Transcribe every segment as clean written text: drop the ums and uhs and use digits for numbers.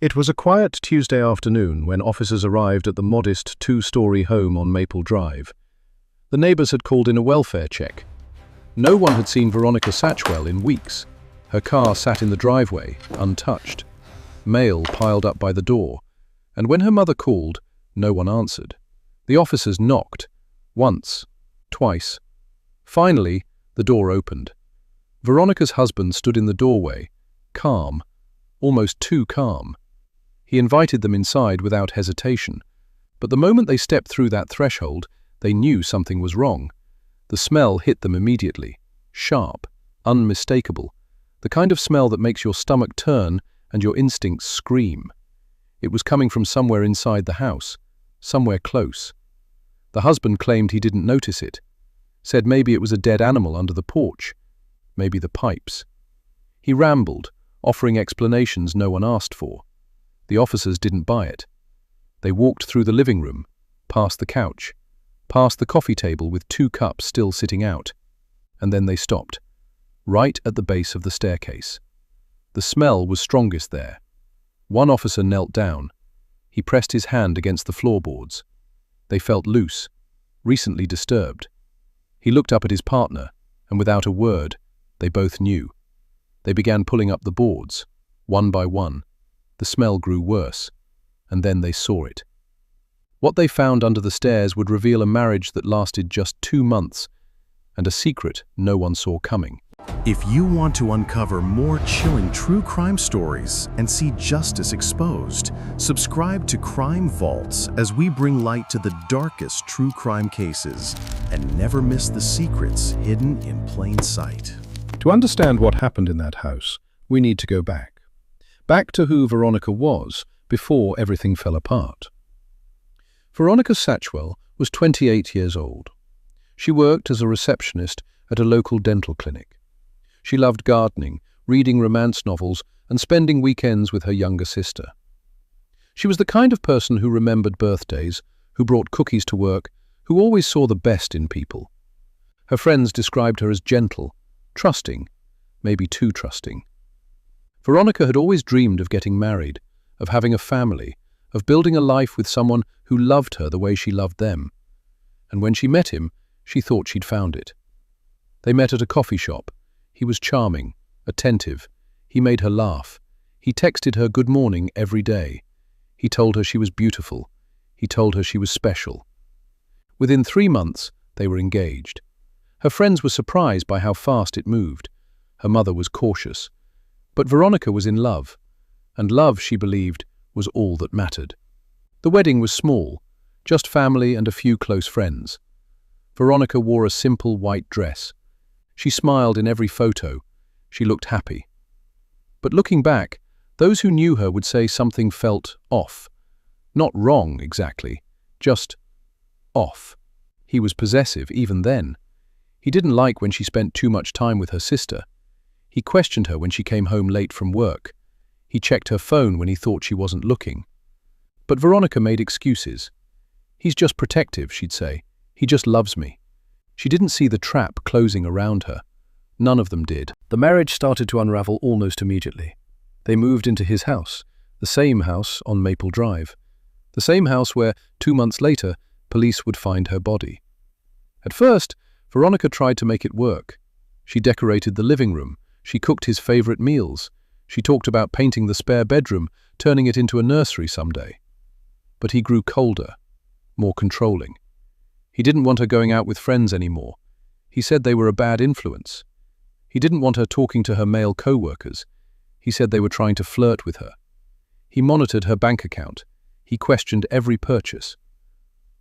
It was a quiet Tuesday afternoon when officers arrived at the modest two-story home on Maple Drive. The neighbors had called in a welfare check. No one had seen Veronica Satchwell in weeks. Her car sat in the driveway, untouched. Mail piled up by the door, and when her mother called, no one answered. The officers knocked, once, twice. Finally, the door opened. Veronica's husband stood in the doorway, calm, almost too calm. He invited them inside without hesitation, but the moment they stepped through that threshold, they knew something was wrong. The smell hit them immediately, sharp, unmistakable, the kind of smell that makes your stomach turn and your instincts scream. It was coming from somewhere inside the house, somewhere close. The husband claimed he didn't notice it, said maybe it was a dead animal under the porch, maybe the pipes. He rambled, offering explanations no one asked for. The officers didn't buy it. They walked through the living room, past the couch, past the coffee table with 2 cups still sitting out, and then they stopped, right at the base of the staircase. The smell was strongest there. One officer knelt down. He pressed his hand against the floorboards. They felt loose, recently disturbed. He looked up at his partner, and without a word, they both knew. They began pulling up the boards, one by one. The smell grew worse, and then they saw it. What they found under the stairs would reveal a marriage that lasted just 2 months, and a secret no one saw coming. If you want to uncover more chilling true crime stories and see justice exposed, subscribe to Crime Vaults as we bring light to the darkest true crime cases and never miss the secrets hidden in plain sight. To understand what happened in that house, we need to go back. Back to who Veronica was before everything fell apart. Veronica Satchwell was 28 years old. She worked as a receptionist at a local dental clinic. She loved gardening, reading romance novels, and spending weekends with her younger sister. She was the kind of person who remembered birthdays, who brought cookies to work, who always saw the best in people. Her friends described her as gentle, trusting, maybe too trusting. Veronica had always dreamed of getting married, of having a family, of building a life with someone who loved her the way she loved them. And when she met him, she thought she'd found it. They met at a coffee shop. He was charming, attentive. He made her laugh. He texted her good morning every day. He told her she was beautiful. He told her she was special. Within 3 months, they were engaged. Her friends were surprised by how fast it moved. Her mother was cautious. But Veronica was in love, and love, she believed, was all that mattered. The wedding was small, just family and a few close friends. Veronica wore a simple white dress. She smiled in every photo. She looked happy. But looking back, those who knew her would say something felt off. Not wrong, exactly, just off. He was possessive even then. He didn't like when she spent too much time with her sister. He questioned her when she came home late from work. He checked her phone when he thought she wasn't looking. But Veronica made excuses. He's just protective, she'd say. He just loves me. She didn't see the trap closing around her. None of them did. The marriage started to unravel almost immediately. They moved into his house, the same house on Maple Drive. The same house where, 2 months later, police would find her body. At first, Veronica tried to make it work. She decorated the living room. She cooked his favorite meals. She talked about painting the spare bedroom, turning it into a nursery someday. But he grew colder, more controlling. He didn't want her going out with friends anymore. He said they were a bad influence. He didn't want her talking to her male co-workers. He said they were trying to flirt with her. He monitored her bank account. He questioned every purchase.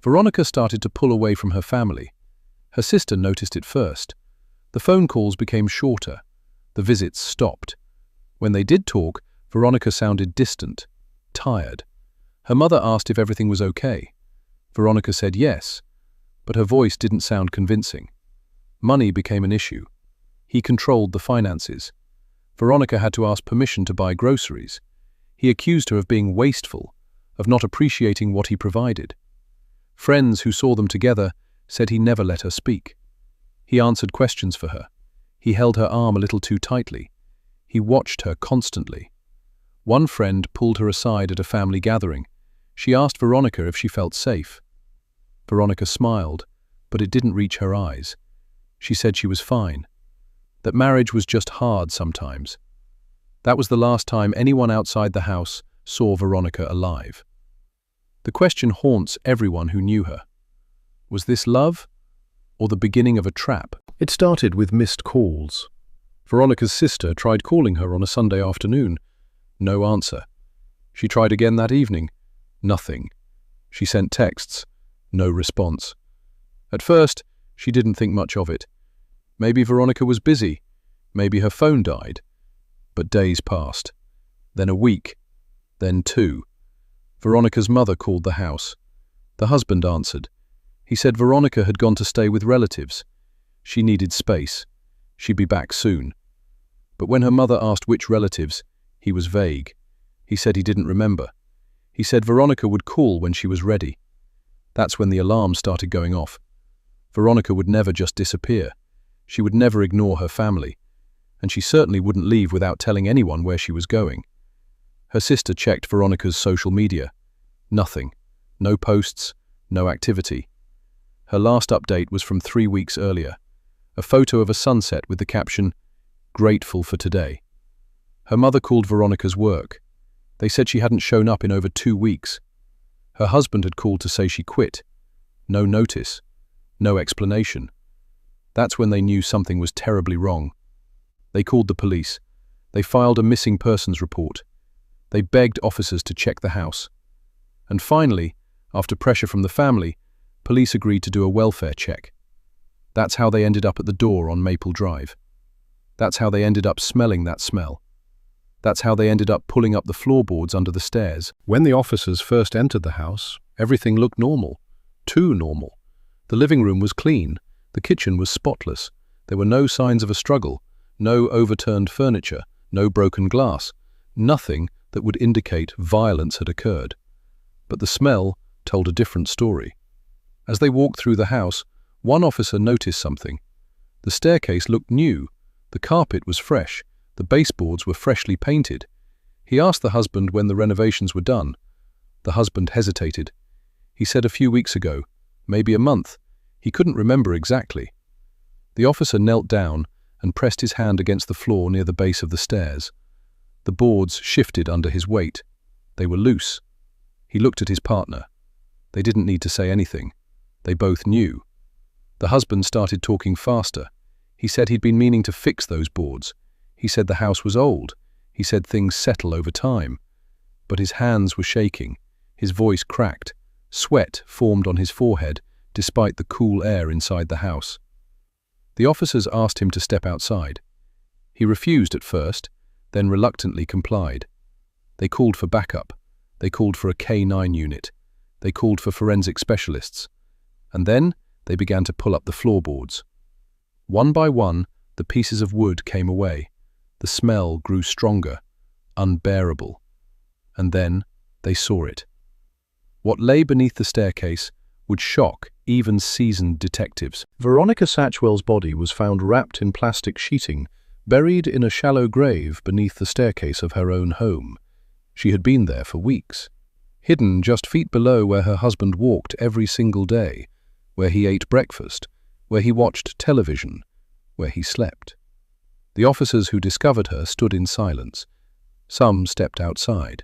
Veronica started to pull away from her family. Her sister noticed it first. The phone calls became shorter. The visits stopped. When they did talk, Veronica sounded distant, tired. Her mother asked if everything was okay. Veronica said yes, but her voice didn't sound convincing. Money became an issue. He controlled the finances. Veronica had to ask permission to buy groceries. He accused her of being wasteful, of not appreciating what he provided. Friends who saw them together said he never let her speak. He answered questions for her. He held her arm a little too tightly. He watched her constantly. One friend pulled her aside at a family gathering. She asked Veronica if she felt safe. Veronica smiled, but it didn't reach her eyes. She said she was fine, that marriage was just hard sometimes. That was the last time anyone outside the house saw Veronica alive. The question haunts everyone who knew her. Was this love, or the beginning of a trap? It started with missed calls. Veronica's sister tried calling her on a Sunday afternoon. No answer. She tried again that evening. Nothing. She sent texts. No response. At first, she didn't think much of it. Maybe Veronica was busy. Maybe her phone died. But days passed. Then a week. Then 2. Veronica's mother called the house. The husband answered. He said Veronica had gone to stay with relatives. She needed space. She'd be back soon. But when her mother asked which relatives, he was vague. He said he didn't remember. He said Veronica would call when she was ready. That's when the alarm started going off. Veronica would never just disappear. She would never ignore her family. And she certainly wouldn't leave without telling anyone where she was going. Her sister checked Veronica's social media. Nothing. No posts, no activity. Her last update was from 3 weeks earlier. A photo of a sunset with the caption, "Grateful for today." Her mother called Veronica's work. They said she hadn't shown up in over 2 weeks. Her husband had called to say she quit. No notice. No explanation. That's when they knew something was terribly wrong. They called the police. They filed a missing persons report. They begged officers to check the house. And finally, after pressure from the family, police agreed to do a welfare check. That's how they ended up at the door on Maple Drive. That's how they ended up smelling that smell. That's how they ended up pulling up the floorboards under the stairs. When the officers first entered the house, everything looked normal. Too normal. The living room was clean. The kitchen was spotless. There were no signs of a struggle, no overturned furniture, no broken glass, nothing that would indicate violence had occurred. But the smell told a different story. As they walked through the house, one officer noticed something. The staircase looked new. The carpet was fresh. The baseboards were freshly painted. He asked the husband when the renovations were done. The husband hesitated. He said a few weeks ago, maybe a month. He couldn't remember exactly. The officer knelt down and pressed his hand against the floor near the base of the stairs. The boards shifted under his weight. They were loose. He looked at his partner. They didn't need to say anything. They both knew. The husband started talking faster. He said he'd been meaning to fix those boards. He said the house was old. He said things settle over time. But his hands were shaking. His voice cracked. Sweat formed on his forehead, despite the cool air inside the house. The officers asked him to step outside. He refused at first, then reluctantly complied. They called for backup. They called for a K9 unit. They called for forensic specialists. And then they began to pull up the floorboards. One by one, the pieces of wood came away. The smell grew stronger, unbearable. And then they saw it. What lay beneath the staircase would shock even seasoned detectives. Veronica Satchwell's body was found wrapped in plastic sheeting, buried in a shallow grave beneath the staircase of her own home. She had been there for weeks, hidden just feet below where her husband walked every single day, where he ate breakfast, where he watched television, where he slept. The officers who discovered her stood in silence. Some stepped outside.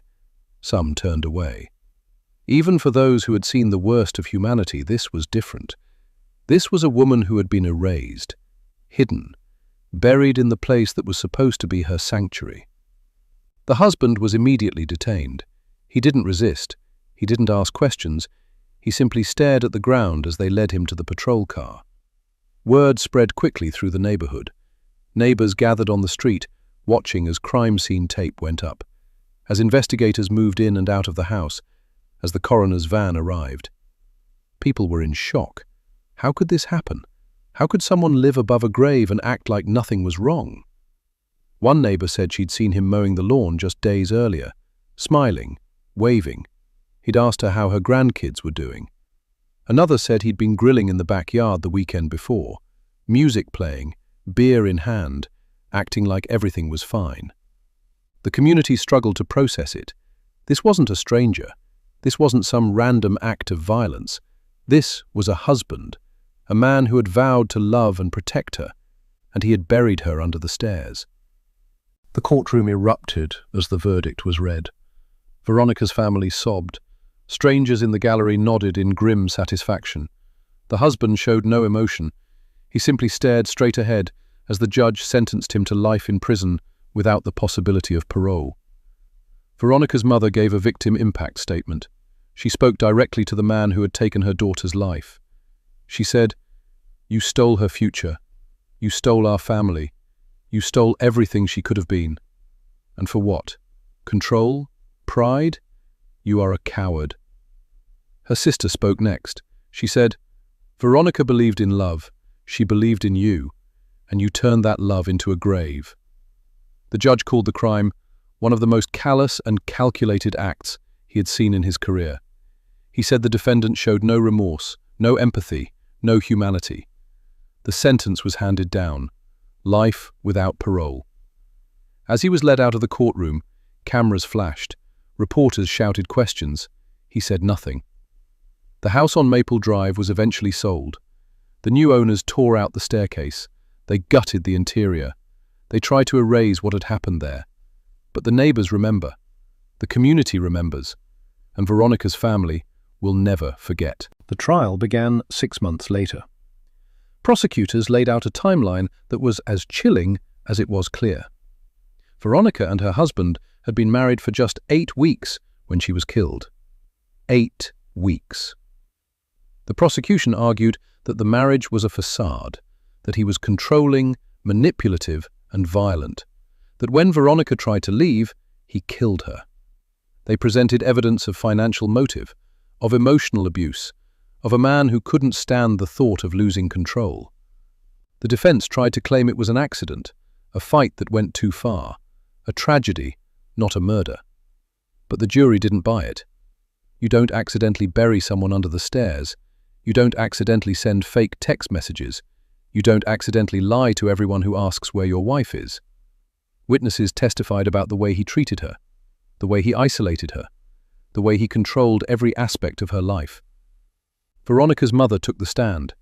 Some turned away. Even for those who had seen the worst of humanity, this was different. This was a woman who had been erased, hidden, buried in the place that was supposed to be her sanctuary. The husband was immediately detained. He didn't resist. He didn't ask questions. He simply stared at the ground as they led him to the patrol car. Word spread quickly through the neighborhood. Neighbors gathered on the street, watching as crime scene tape went up, as investigators moved in and out of the house, as the coroner's van arrived. People were in shock. How could this happen? How could someone live above a grave and act like nothing was wrong? One neighbor said she'd seen him mowing the lawn just days earlier, smiling, waving. He'd asked her how her grandkids were doing. Another said he'd been grilling in the backyard the weekend before, music playing, beer in hand, acting like everything was fine. The community struggled to process it. This wasn't a stranger. This wasn't some random act of violence. This was a husband, a man who had vowed to love and protect her, and he had buried her under the stairs. The courtroom erupted as the verdict was read. Veronica's family sobbed. Strangers in the gallery nodded in grim satisfaction. The husband showed no emotion. He simply stared straight ahead as the judge sentenced him to life in prison without the possibility of parole. Veronica's mother gave a victim impact statement. She spoke directly to the man who had taken her daughter's life. She said, "You stole her future. You stole our family. You stole everything she could have been. And for what? Control? Pride? You are a coward." Her sister spoke next. She said, "Veronica believed in love. She believed in you, and you turned that love into a grave." The judge called the crime one of the most callous and calculated acts he had seen in his career. He said the defendant showed no remorse, no empathy, no humanity. The sentence was handed down, life without parole. As he was led out of the courtroom, cameras flashed, reporters shouted questions. He said nothing. The house on Maple Drive was eventually sold. The new owners tore out the staircase. They gutted the interior. They tried to erase what had happened there. But the neighbors remember. The community remembers. And Veronica's family will never forget. The trial began 6 months later. Prosecutors laid out a timeline that was as chilling as it was clear. Veronica and her husband had been married for just 8 weeks when she was killed. 8 weeks. The prosecution argued that the marriage was a facade, that he was controlling, manipulative, and violent, that when Veronica tried to leave, he killed her. They presented evidence of financial motive, of emotional abuse, of a man who couldn't stand the thought of losing control. The defense tried to claim it was an accident, a fight that went too far, a tragedy, not a murder. But the jury didn't buy it. You don't accidentally bury someone under the stairs. You don't accidentally send fake text messages. You don't accidentally lie to everyone who asks where your wife is. Witnesses testified about the way he treated her, the way he isolated her, the way he controlled every aspect of her life. Veronica's mother took the stand.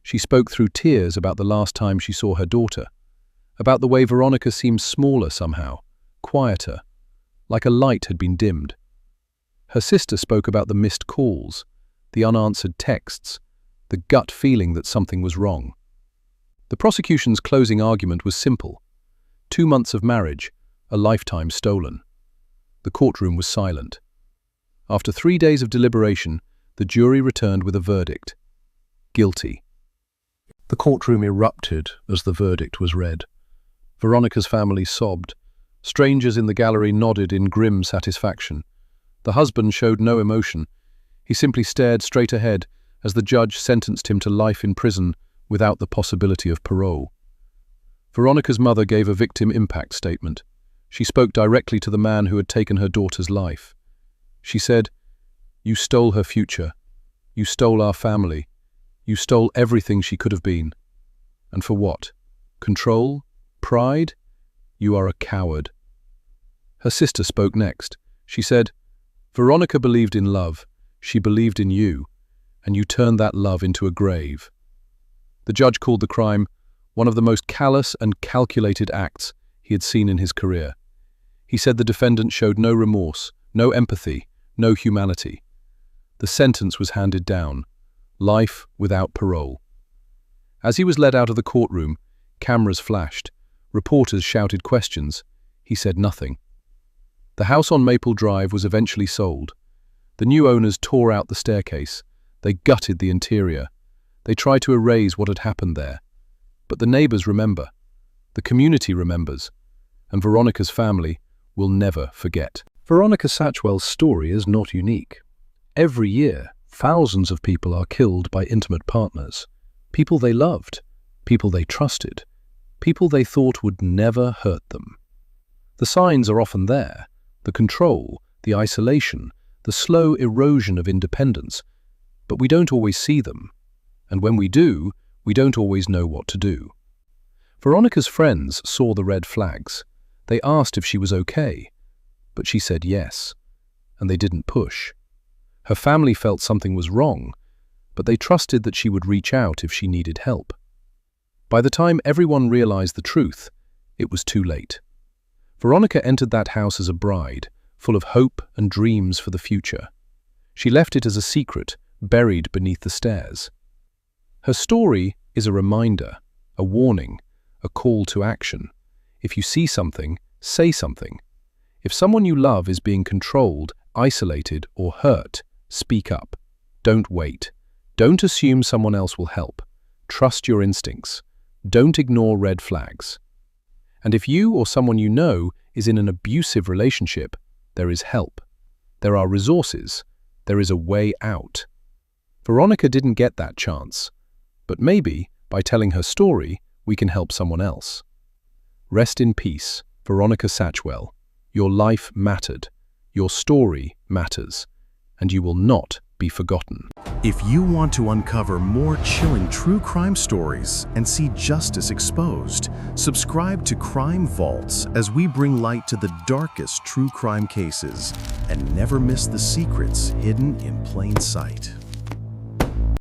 She spoke through tears about the last time she saw her daughter, about the way Veronica seemed smaller somehow, quieter, like a light had been dimmed. Her sister spoke about the missed calls, the unanswered texts, the gut feeling that something was wrong. The prosecution's closing argument was simple. 2 months of marriage, a lifetime stolen. The courtroom was silent. After 3 days of deliberation, the jury returned with a verdict. Guilty. The courtroom erupted as the verdict was read. Veronica's family sobbed. Strangers in the gallery nodded in grim satisfaction. The husband showed no emotion. He simply stared straight ahead as the judge sentenced him to life in prison without the possibility of parole. Veronica's mother gave a victim impact statement. She spoke directly to the man who had taken her daughter's life. She said, "You stole her future. You stole our family. You stole everything she could have been. And for what? Control? Pride? You are a coward." Her sister spoke next. She said, "Veronica believed in love. She believed in you, and you turned that love into a grave." The judge called the crime one of the most callous and calculated acts he had seen in his career. He said the defendant showed no remorse, no empathy, no humanity. The sentence was handed down, life without parole. As he was led out of the courtroom, cameras flashed, reporters shouted questions. He said nothing. The house on Maple Drive was eventually sold. The new owners tore out the staircase. They gutted the interior. They tried to erase what had happened there. But the neighbors remember. The community remembers. And Veronica's family will never forget. Veronica Satchwell's story is not unique. Every year, thousands of people are killed by intimate partners. People they loved, people they trusted, people they thought would never hurt them. The signs are often there. The control, the isolation, the slow erosion of independence. But we don't always see them. And when we do, we don't always know what to do. Veronica's friends saw the red flags. They asked if she was okay, but she said yes, and they didn't push. Her family felt something was wrong, but they trusted that she would reach out if she needed help. By the time everyone realized the truth, it was too late. Veronica entered that house as a bride, full of hope and dreams for the future. She left it as a secret, buried beneath the stairs. Her story is a reminder, a warning, a call to action. If you see something, say something. If someone you love is being controlled, isolated, or hurt, speak up. Don't wait. Don't assume someone else will help. Trust your instincts. Don't ignore red flags. And if you or someone you know is in an abusive relationship, there is help. There are resources. There is a way out. Veronica didn't get that chance, but maybe, by telling her story, we can help someone else. Rest in peace, Veronica Satchwell. Your life mattered. Your story matters. And you will not be forgotten. If you want to uncover more chilling true crime stories and see justice exposed, subscribe to Crime Vaults as we bring light to the darkest true crime cases and never miss the secrets hidden in plain sight.